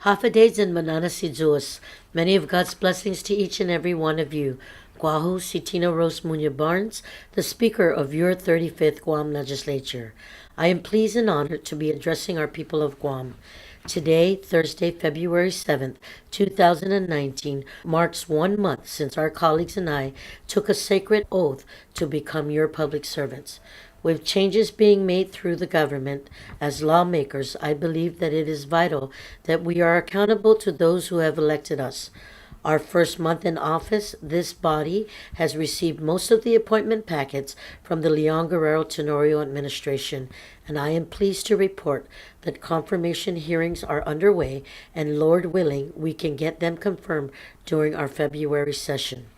Hafidez and Manana Sidzuas. Many of God's blessings to each and every one of you. Guahu Sitino Rose Munya Barnes, the Speaker of your 35th Guam Legislature. I am pleased and honored to be addressing our people of Guam. Today, Thursday, February 7th, 2019, marks 1 month since our colleagues and I took a sacred oath to become your public servants. With changes being made through the government, as lawmakers, I believe that it is vital that we are accountable to those who have elected us. Our first month in office, this body has received most of the appointment packets from the Leon Guerrero Tenorio administration, and I am pleased to report that confirmation hearings are underway, and Lord willing, we can get them confirmed during our February session.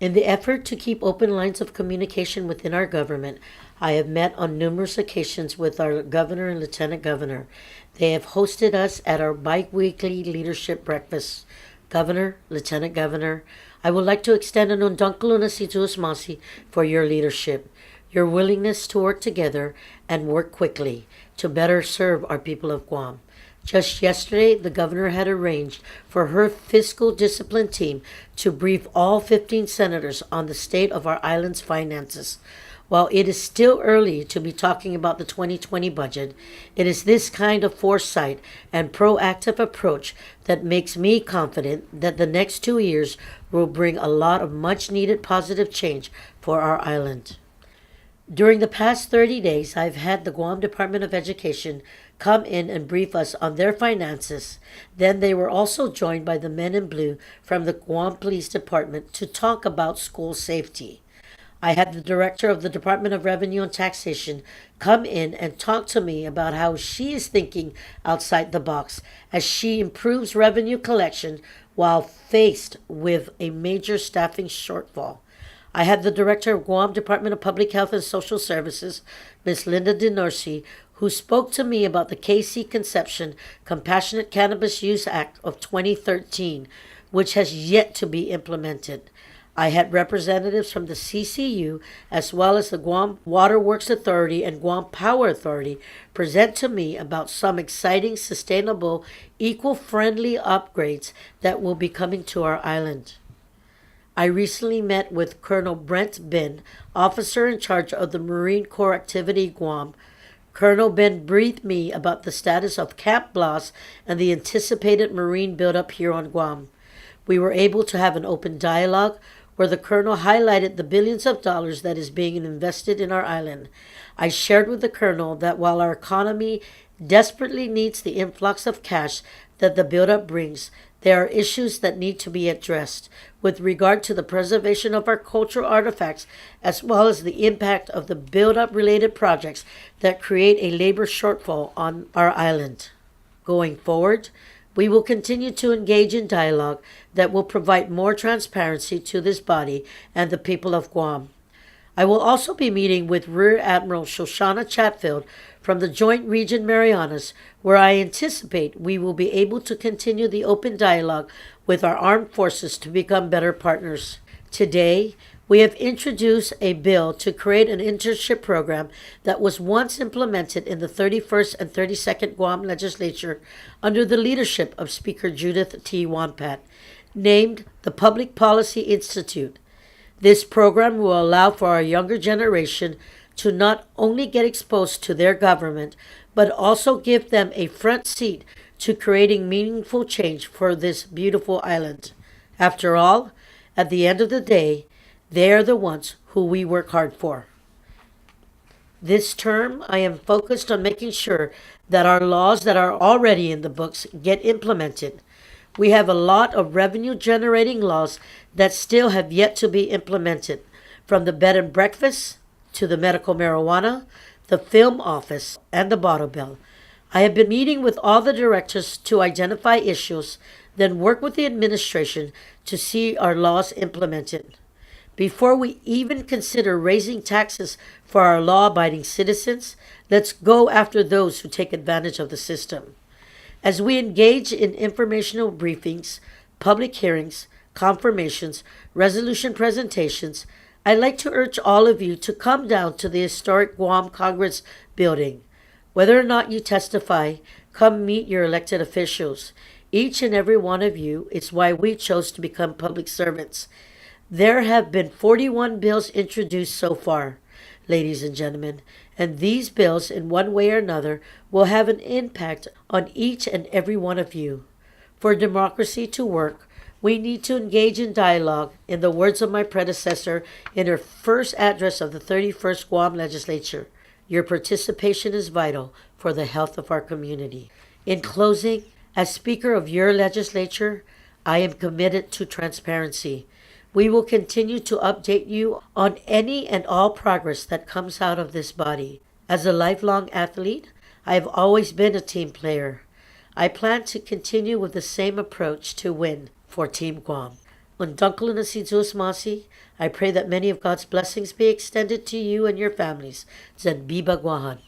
In the effort to keep open lines of communication within our government, I have met on numerous occasions with our governor and lieutenant governor. They have hosted us at our bi-weekly leadership breakfasts. Governor, Lieutenant Governor, I would like to extend an undangkaluna situas masi for your leadership, your willingness to work together and work quickly to better serve our people of Guam. Just yesterday, the governor had arranged for her fiscal discipline team to brief all 15 senators on the state of our island's finances. While it is still early to be talking about the 2020 budget, it is this kind of foresight and proactive approach that makes me confident that the next 2 years will bring a lot of much needed positive change for our island. During the past 30 days, I've had the Guam Department of Education come in and brief us on their finances. Then they were also joined by the men in blue from the Guam Police Department to talk about school safety. I had the director of the Department of Revenue and Taxation come in and talk to me about how she is thinking outside the box as she improves revenue collection while faced with a major staffing shortfall. I had the director of Guam Department of Public Health and Social Services, Ms. Linda DeNorsi, who spoke to me about the KC Conception Compassionate Cannabis Use Act of 2013, which has yet to be implemented. I had representatives from the CCU as well as the Guam Water Works Authority and Guam Power Authority present to me about some exciting, sustainable, eco-friendly upgrades that will be coming to our island. I recently met with Colonel Brent Ben, officer in charge of the Marine Corps Activity Guam. Colonel Ben briefed me about the status of Camp Blas and the anticipated Marine buildup here on Guam. We were able to have an open dialogue where the Colonel highlighted the billions of dollars that is being invested in our island. I shared with the Colonel that while our economy desperately needs the influx of cash that the buildup brings, there are issues that need to be addressed with regard to the preservation of our cultural artifacts as well as the impact of the buildup related projects that create a labor shortfall on our island. Going forward, we will continue to engage in dialogue that will provide more transparency to this body and the people of Guam. I will also be meeting with Rear Admiral Shoshana Chatfield from the Joint Region Marianas, where I anticipate we will be able to continue the open dialogue with our armed forces to become better partners. Today, we have introduced a bill to create an internship program that was once implemented in the 31st and 32nd Guam Legislature under the leadership of Speaker Judith T. Wampat, named the Public Policy Institute. This program will allow for our younger generation to not only get exposed to their government, but also give them a front seat to creating meaningful change for this beautiful island. After all, at the end of the day, they are the ones who we work hard for. This term, I am focused on making sure that our laws that are already in the books get implemented. We have a lot of revenue generating laws that still have yet to be implemented, from the bed and breakfast to the medical marijuana, the film office, and the bottle bill. I have been meeting with all the directors to identify issues, then work with the administration to see our laws implemented. Before we even consider raising taxes for our law-abiding citizens, let's go after those who take advantage of the system. As we engage in informational briefings, public hearings, confirmations, resolution presentations, I'd like to urge all of you to come down to the historic Guam Congress building. Whether or not you testify, come meet your elected officials. each and every one of you. It's why we chose to become public servants. There have been 41 bills introduced so far, ladies and gentlemen, and these bills, in one way or another, will have an impact on each and every one of you. For democracy to work, we need to engage in dialogue. In the words of my predecessor in her first address of the 31st Guam Legislature, your participation is vital for the health of our community. In closing, as Speaker of your legislature, I am committed to transparency. We will continue to update you on any and all progress that comes out of this body. As a lifelong athlete, I have always been a team player. I plan to continue with the same approach to win for Team Guam. Undangkal na si Diyos Masi, I pray that many of God's blessings be extended to you and your families. Zan Biba Guahan.